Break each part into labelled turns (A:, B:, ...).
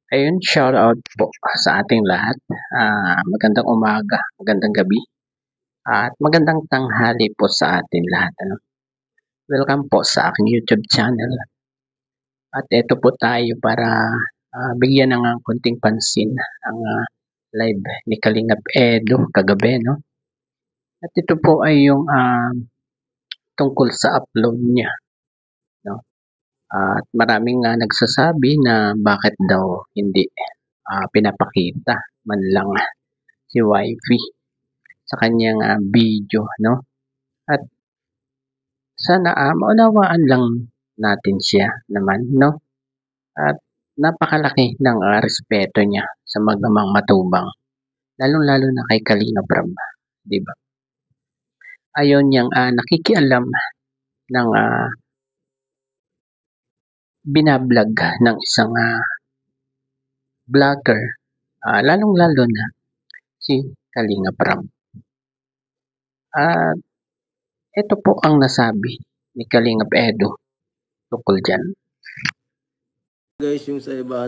A: Ayun, shoutout po sa ating lahat. Magandang umaga, magandang gabi, at magandang tanghali po sa ating lahat. Ano? Welcome po sa aking YouTube channel. At ito po tayo para bigyan ng konting pansin ang live ni Kalingap Edo kagabi. No? At ito po ay yung tungkol sa upload niya. No? At maraming nagsasabi na bakit daw hindi pinapakita man lang si Wifey sa kanyang video, no? At sana maunawaan lang natin siya naman, no? At napakalaki ng respeto niya sa magamang matubang, lalong-lalo na kay Kalinga Prab, di ba? Ayaw niyang nakikialam ng binablog ng isang vlogger, lalong-lalo na si Kalinga Prab. At ito po ang nasabi ni Kalingap Edo tungkol dyan.
B: Guys, yung sa iba,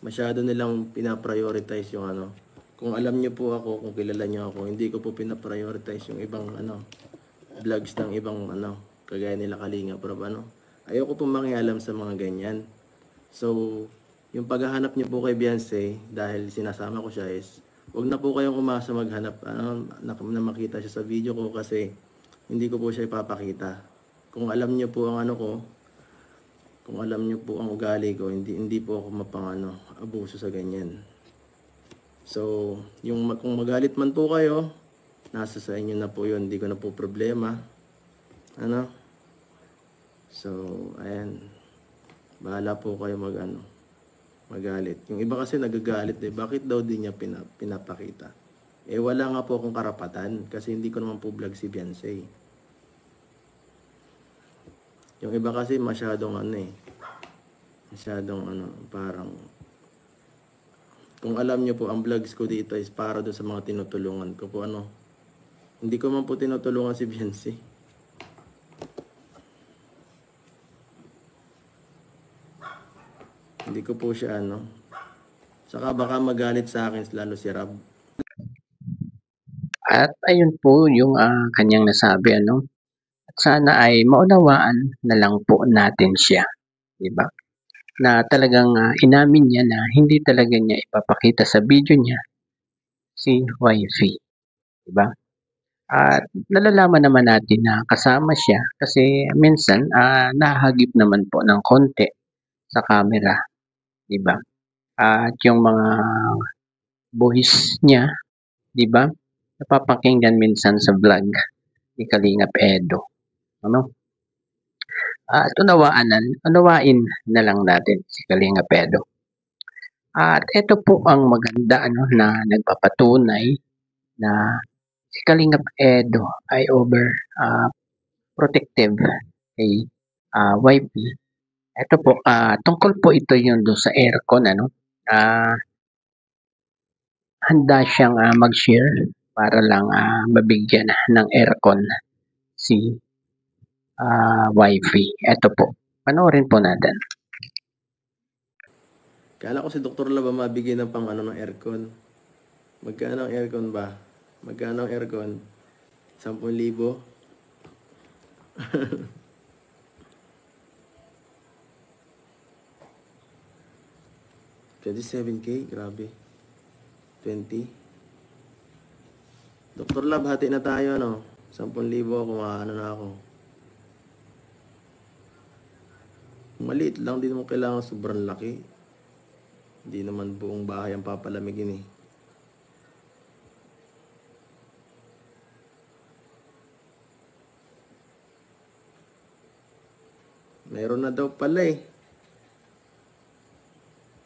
B: masyado nilang pinaprioritize yung Kung alam nyo po ako, kung kilala nyo ako, hindi ko po pinaprioritize yung ibang vlogs ng ibang kagaya nila Kalinga Prab Ayoko po mangialam sa mga ganyan. So, yung paghahanap nyo po kay Beyonce, dahil sinasama ko siya is, wag na po kayong umasa maghanap na makita siya sa video ko kasi hindi ko po siya ipapakita. Kung alam nyo po ang kung alam nyo po ang ugali ko, hindi po ako abuso sa ganyan. So, kung magalit man po kayo, nasa sa inyo na po yun, hindi ko na po problema. So, ayan. Bahala po kayo magalit. Yung iba kasi nagagalit bakit daw di niya pinapakita? Wala nga po akong karapatan kasi hindi ko naman po vlog si Beyonce. Yung iba kasi masyadong parang kung alam nyo po ang vlogs ko dito is para doon sa mga tinutulungan ko po hindi ko man po tinutulungan si Beyonce. Hindi ko po siya saka baka magalit sa akin lalo si Rab.
A: At ayun po yung kanyang nasabi, At sana ay maunawaan na lang po natin siya, di ba? Na talagang inamin niya na hindi talaga niya ipapakita sa video niya si Wifey, di ba? At nalalaman naman natin na kasama siya kasi minsan nahagip naman po ng konti sa camera, di ba? At yung mga buhis niya, di ba? Napapakinggan minsan sa vlog ni Kalingap Edo. At unawain na lang natin si Kalingap Edo. At ito po ang maganda na nagpapatunay na si Kalingap Edo ay protective kay Wifey. Ito po, tungkol po ito yung doon sa aircon, handa siyang mag-share para lang mabigyan ng aircon si Wifey. Ito po, panoorin po natin.
B: Kala ko si Dr. Lab mabigyan ng ng aircon. Magkano ang aircon ba? Magkano ang aircon? 10,000? 27K? Grabe. 20. Dr. Lab, hati na tayo 10,000 kung na ako. Maliit lang, di naman kailangan sobrang laki. Hindi naman buong bahay ang papalamigin Meron na daw pala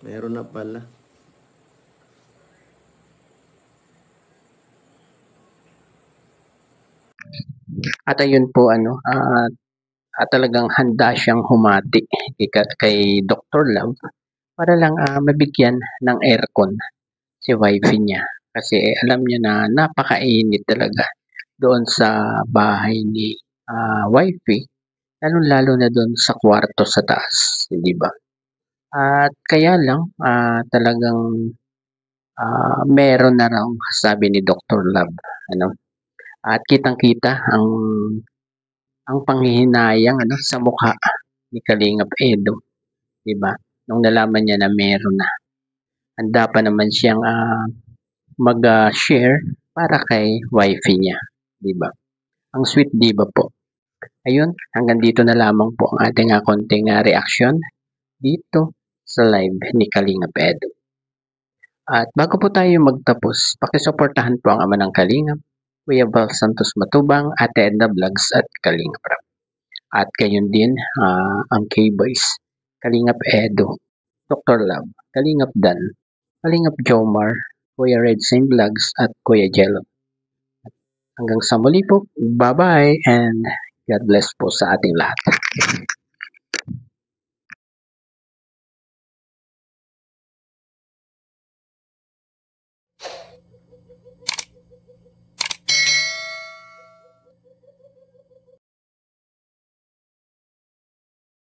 B: Meron na pala.
A: At ayun po talagang handa siyang humati kay Dr. Love para lang mabigyan ng aircon si Wifey niya. Kasi alam niya na napakainit talaga doon sa bahay ni Wifey, lalo-lalo na doon sa kwarto sa taas, di ba? At kaya lang, talagang, meron na raw sabi ni Doctor Love, ano, at kitang-kita ang panghihinayang ano, sa mukha ni Kalingap Edo, 'di ba? Nung nalaman niya na meron na, handa pa naman siyang, mag-share para kay wifey niya, 'di ba? Ang sweet 'di ba po? Ayun, hanggang dito na lamang po ang ating, konting, reaksyon dito sa live ni Kalingap Edo. At bago po tayo magtapos, pakisuportahan po ang ama ng Kalingap, Kuya Val Santos Matubang, Ate Edna Vlogs at Kalingap Rap. At gayon din, ang K-Boys, Kalingap Edo, Dr. Love, Kalingap Dan, Kalingap Jomar, Kuya Red Sing Vlogs at Kuya Jello. Hanggang sa muli po, bye-bye and God bless po sa ating lahat.